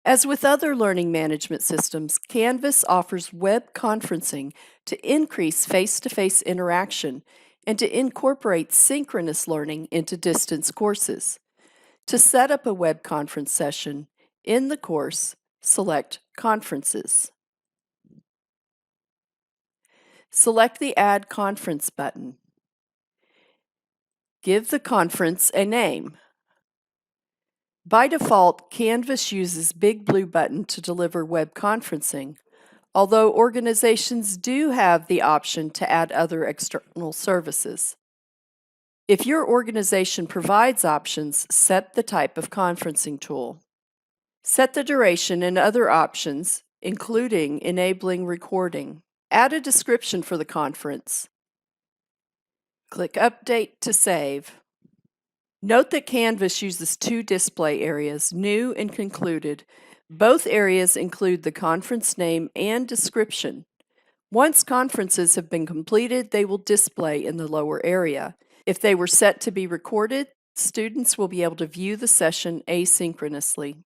As with other learning management systems, Canvas offers web conferencing to increase face-to-face interaction and to incorporate synchronous learning into distance courses. To set up a web conference session, in the course, select Conferences. Select the Add Conference button. Give the conference a name. By default, Canvas uses Big Blue Button to deliver web conferencing, although organizations do have the option to add other external services. If your organization provides options, set the type of conferencing tool. Set the duration and other options, including enabling recording. Add a description for the conference. Click Update to save. Note that Canvas uses two display areas, New and Concluded. Both areas include the conference name and description. Once conferences have been completed, they will display in the lower area. If they were set to be recorded, students will be able to view the session asynchronously.